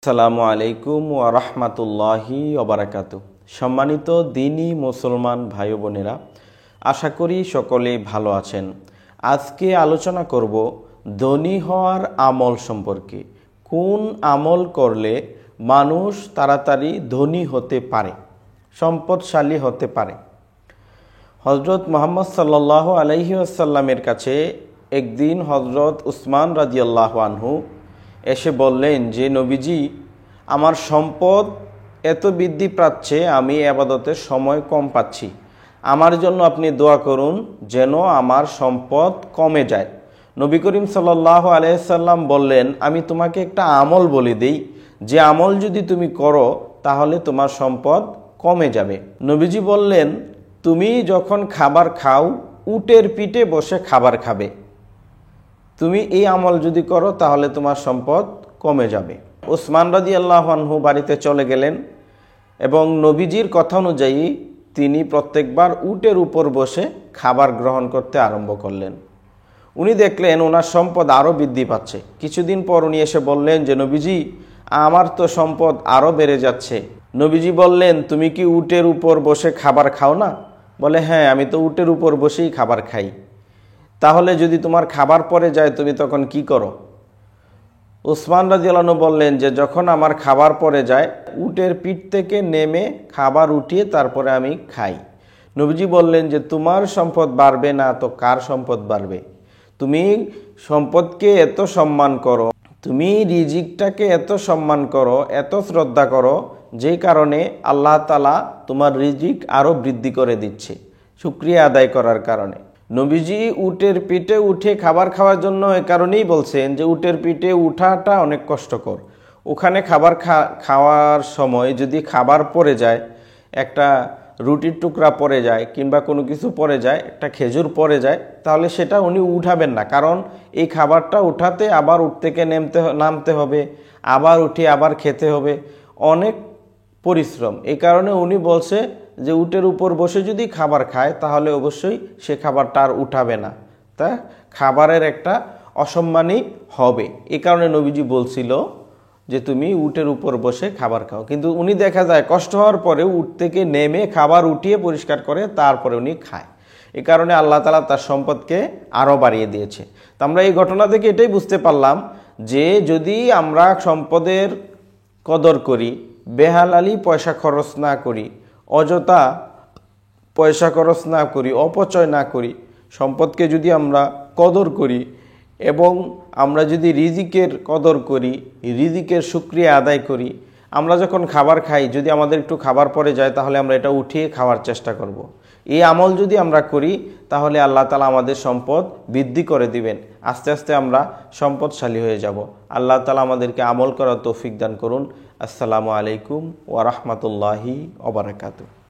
আসসালামু আলাইকুম ওয়া রাহমাতুল্লাহি ওয়া বারাকাতুহু। সম্মানিত দ্বীনি মুসলমান ভাই বোনেরা, আশা করি সকলেই ভালো আছেন। আজকে আলোচনা করব ধনী হওয়ার আমল সম্পর্কে। কোন আমল করলে মানুষ তাড়াতাড়ি ধনী হতে পারে, সম্পদশালী হতে পারে। হযরত মুহাম্মদ সাল্লাল্লাহু আলাইহি ওয়াসাল্লামের কাছে একদিন হযরত উসমান রাদিয়াল্লাহু আনহু এসে বললেন যে, নবীজি, আমার সম্পদ এত বৃদ্ধি পাচ্ছে, আমি ইবাদতের সময় কম পাচ্ছি। আমার জন্য আপনি দোয়া করুন যেন আমার সম্পদ কমে যায়। নবী করিম সাল্লাল্লাহু আলাইহি সাল্লাম বললেন, আমি তোমাকে একটা আমল বলে দেই, যে আমল যদি তুমি করো তাহলে তোমার সম্পদ কমে যাবে। নবীজি বললেন, তুমি যখন খাবার খাও উটের পিঠে বসে খাবার খাবে। তুমি এই আমল যদি করো তাহলে তোমার সম্পদ কমে যাবে। উসমান রাদিয়াল্লাহু আনহু বাড়িতে চলে গেলেন এবং নবীজির কথা অনুযায়ী তিনি প্রত্যেকবার উটের উপর বসে খাবার গ্রহণ করতে আরম্ভ করলেন। উনি দেখলেন ওনার সম্পদ আরও বৃদ্ধি পাচ্ছে। কিছুদিন পর উনি এসে বললেন যে, নবীজি, আমার তো সম্পদ আরও বেড়ে যাচ্ছে। নবীজি বললেন, তুমি কি উটের উপর বসে খাবার খাও না? বলে, হ্যাঁ, আমি তো উটের উপর বসেই খাবার খাই। তাহলে যদি তোমার খাবার পরে যায় তুমি তখন কি করো? উসমান রাদিয়াল্লাহু আনহু বললেন যে, যখন আমার খাবার পরে যায় উটের পিঠ থেকে নেমে খাবার উঠিয়ে তারপরে আমি খাই। নবীজি বললেন যে, তোমার সম্পদ বাড়বে না তো কার সম্পদ বাড়বে? তুমি সম্পদকে এত সম্মান করো, তুমি রিজিকটাকে এত সম্মান করো, এত শ্রদ্ধা করো, যে কারণে আল্লাহ তাআলা তোমার রিজিক আরও বৃদ্ধি করে দিচ্ছে শুকরিয়া আদায় করার কারণে। নবীজি উটের পিঠে উঠে খাবার খাওয়ার জন্য এ কারণেই বলছেন যে, উটের পিঠে উঠাটা অনেক কষ্টকর। ওখানে খাবার খাওয়ার সময় যদি খাবার পড়ে যায়, একটা রুটির টুকরা পড়ে যায় কিংবা কোনো কিছু পড়ে যায়, একটা খেজুর পড়ে যায়, তাহলে সেটা উনি উঠাবেন না। কারণ এই খাবারটা উঠাতে আবার উঠ থেকে নামতে হবে, আবার উঠে আবার খেতে হবে, অনেক পরিশ্রম। এই কারণে উনি বলছে যে, উটের উপর বসে যদি খাবার খায় তাহলে অবশ্যই সে খাবারটা আর উঠাবে না, তা খাবারের একটা অসম্মানই হবে। এই কারণে নবীজি বলছিল যে, তুমি উটের উপর বসে খাবার খাও। কিন্তু উনি দেখা যায় কষ্ট হওয়ার পরে উট থেকে নেমে খাবার উঠিয়ে পরিষ্কার করে তারপরে উনি খায়। এই কারণে আল্লাহ তাআলা তার সম্পদকে আরও বাড়িয়ে দিয়েছে। তো আমরা এই ঘটনা থেকে এটাই বুঝতে পারলাম যে, যদি আমরা সম্পদের কদর করি, বেহালালি পয়সা খরচ না করি, অযথা পয়সা খরচ না করি, অপচয় না করি, সম্পদকে যদি আমরা কদর করি এবং আমরা যদি রিজিকের কদর করি, রিজিকের শুকরিয়া আদায় করি, আমরা যখন খাবার খাই যদি আমাদের একটু খাবার পড়ে যায় তাহলে আমরা এটা উঠিয়ে খাওয়ার চেষ্টা করব। এই আমল যদি আমরা করি তাহলে আল্লাহ তাআলা আমাদের সম্পদ বৃদ্ধি করে দিবেন। আস্তে আস্তে আমরা সম্পদশালী হয়ে যাব। আল্লাহ তাআলা আমাদেরকে আমল করার তৌফিক দান করুন। আসসালামু আলাইকুম ওয়া রাহমাতুল্লাহি ওয়া বারাকাতুহু।